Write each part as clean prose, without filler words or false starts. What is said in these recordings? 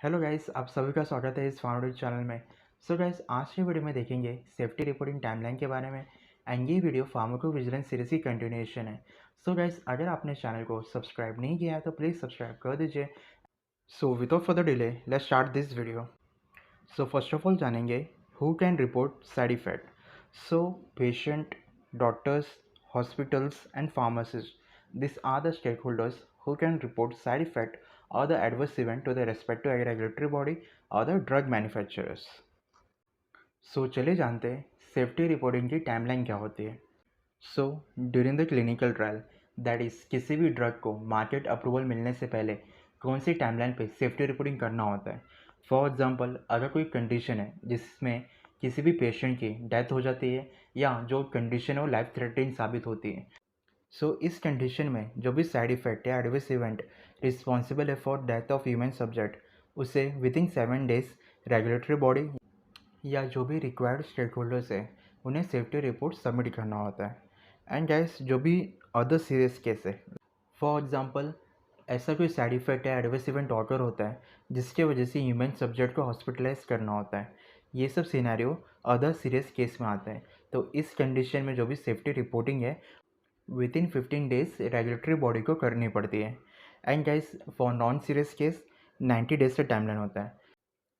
Hello guys, आप सभी का स्वागत है इस फाउंडेड चैनल में। सो गाइस, आज की वीडियो में देखेंगे सेफ्टी रिपोर्टिंग टाइमलाइन के बारे में। एंड ये वीडियो फार्माकोविजिलेंस सीरीज की कंटिन्यूएशन है। सो गाइस, अगर आपने चैनल को सब्सक्राइब नहीं किया है तो प्लीज़ सब्सक्राइब कर दीजिए। So without further delay let's start this video. So first of all जानेंगे who can report side effect. So patient, doctors, hospitals and pharmacists. These are the stakeholders who can report side effect or the adverse event to the respective regulatory body or the drug manufacturers. So चलिए जानते हैं safety reporting की timeline क्या होती है। So during the clinical trial, that is किसी भी drug को मार्केट अप्रूवल मिलने से पहले कौन सी टाइमलाइन पे सेफ्टी रिपोर्टिंग करना होता है। फॉर एग्जांपल, अगर कोई कंडीशन है जिसमें किसी भी पेशेंट की डेथ हो जाती है या जो कंडीशन है वो लाइफ थ्रेटनिंग साबित होती है, सो इस कंडीशन में जो भी साइड इफेक्ट या एडवर्स इवेंट रिस्पॉन्सिबल है for death of human subject, उसे विदिन 7 डेज रेगुलेटरी बॉडी या जो भी रिक्वायर्ड स्टेक होल्डर्स है उन्हें सेफ्टी रिपोर्ट सबमिट करना होता है। एंड गाइस, जो भी अदर सीरियस केस है, फॉर एग्जांपल ऐसा कोई साइड इफेक्ट या एडवर्स इवेंट ऑकर होता है जिसके वजह से ह्यूमन सब्जेक्ट को हॉस्पिटलाइज करना होता है, ये सब सिनेरियो अदर सीरियस केस में आता है। तो इस कंडीशन में जो भी सेफ्टी रिपोर्टिंग है with in 15 days regulatory body को करनी पड़ती है। And guys, for non serious case 90 days का टाइमलाइन होता है।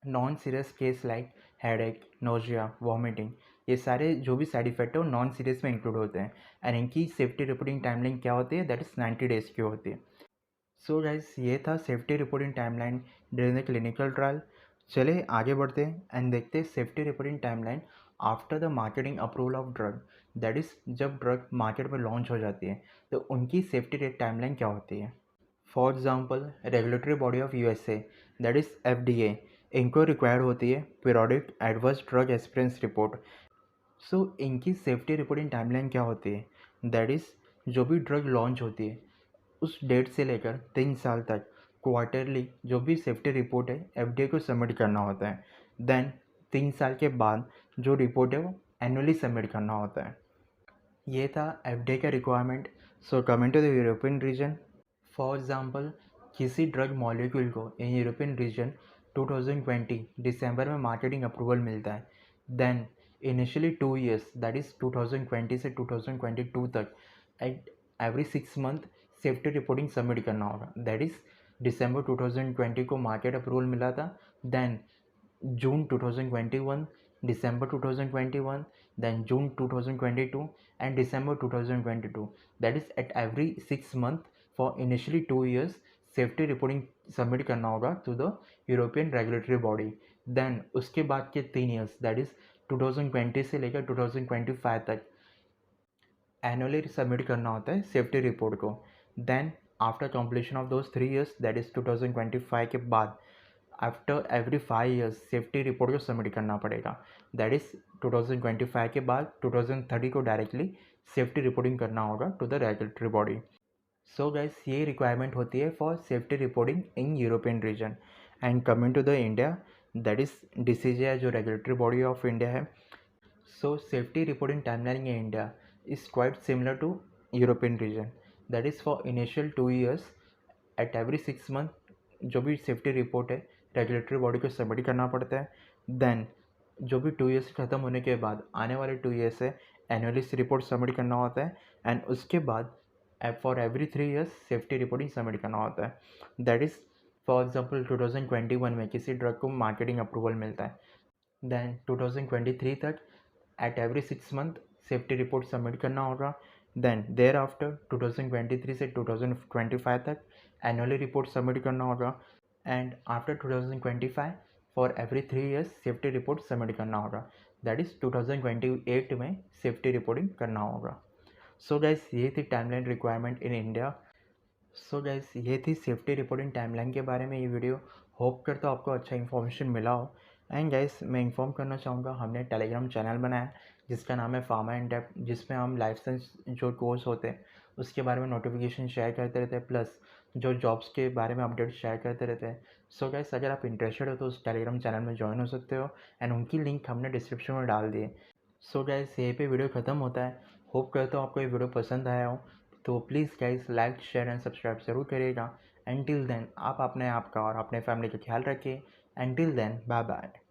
Non serious case like headache, nausea, vomiting, ये सारे जो भी साइड इफेक्ट है वो नॉन सीरियस में इंक्लूड होते हैं। एंड इनकी सेफ्टी रिपोर्टिंग टाइमलाइन क्या होती है, दैट इज़ 90 डेज की होती है। सो गाइस, ये था safety reporting timeline during the clinical trial. चले आगे बढ़ते हैं एंड देखते हैं safety reporting timeline after the marketing approval of drug. That is जब ड्रग मार्केट में लॉन्च हो जाती है तो उनकी सेफ्टी टाइमलाइन क्या होती है। For example, regulatory body of USA, that is FDA, इनको रिक्वायर्ड होती है periodic adverse drug experience report. So इनकी सेफ्टी रिपोर्टिंग टाइमलाइन क्या होती है, दैट इज़ जो भी ड्रग लॉन्च होती है उस डेट से लेकर 3 साल तक क्वार्टरली जो भी सेफ्टी रिपोर्ट है एफडीए को सबमिट करना होता है। देन 3 साल के बाद जो रिपोर्ट है वो एनुअली सबमिट करना होता है। ये था एफडीए का requirement. So coming to the European region, for example किसी ड्रग मॉलिक्यूल को इन यूरोपियन रीजन 2020 दिसंबर में मार्केटिंग अप्रूवल मिलता है। Then initially 2 years, that is 2020 से 2022 तक, at every 6 month safety reporting submit करना होगा। दैट इज़ दिसंबर 2020 को मार्केट अप्रूवल मिला था, then June 2021, December 2021, then June 2022 and December 2022. That is at every 6 month for initially 2 years safety reporting submit करना होगा to the European regulatory body. Then उसके बाद के 3 years, दैट इज़ 2020 से लेकर 2025 तक एनुअली सबमिट करना होता है सेफ्टी रिपोर्ट को। Then after completion of those 3 years, that is 2025 के बाद after every 5 years safety report को सबमिट करना पड़ेगा। दैट इज़ 2025 के बाद 2030 को डायरेक्टली सेफ्टी रिपोर्टिंग करना होगा to the regulatory body. So guys, ये रिक्वायरमेंट होती है for safety reporting in European region. And coming to the India, that is DCGI जो रेगुलेटरी बॉडी ऑफ इंडिया है। So safety reporting timeline in India is quite similar to European region. That is for initial 2 years, at every 6 month जो भी safety report है regulatory body को submit करना पड़ता है। Then जो भी 2 years ख़त्म होने के बाद आने वाले 2 years से एनुअली रिपोर्ट सबमिट करना होता है। एंड उसके बाद for every 3 years safety reporting submit करना होता है। दैट इज़ फॉर एग्जाम्पल 2021 में किसी ड्रग को मार्केटिंग अप्रूवल मिलता है, देन 2023 तक at every 6 month safety report submit करना होगा। देन देयर आफ्टर 2023 से 2025 तक एनुअली रिपोर्ट सबमिट करना होगा। And after 2025 for every 3 years safety report submit करना होगा। दैट इज़ 2028 में सेफ्टी रिपोर्टिंग करना होगा। सो गाइस, ये थी timeline requirement in India. So guys, ये थी सेफ्टी रिपोर्टिंग टाइमलाइन के बारे में ये वीडियो। होप करता हूँ आपको अच्छा इन्फॉर्मेशन मिला हो। एंड गाइस, मैं इन्फॉर्म करना चाहूँगा हमने टेलीग्राम चैनल बनाया है जिसका नाम है फार्मा इन डेप्थ, जिसमें हम लाइफ साइंस जो कोर्स होते हैं उसके बारे में नोटिफिकेशन शेयर करते रहते हैं, प्लस जो जॉब्स के बारे में अपडेट शेयर करते रहते हैं। सो गाइस, अगर आप इंटरेस्टेड हो तो उस टेलीग्राम चैनल में ज्वाइन हो सकते हो एंड उनकी लिंक हमने डिस्क्रिप्शन में डाल दी है। सो गाइस, यहीं पे वीडियो ख़त्म होता है। होप करता हूँ आपको ये वीडियो पसंद आया हो, तो please guys like, share and subscribe ज़रूर करिएगा। एंड टिल देन आप अपने आप का और अपने फैमिली का ख्याल रखिए। And till then bye bye.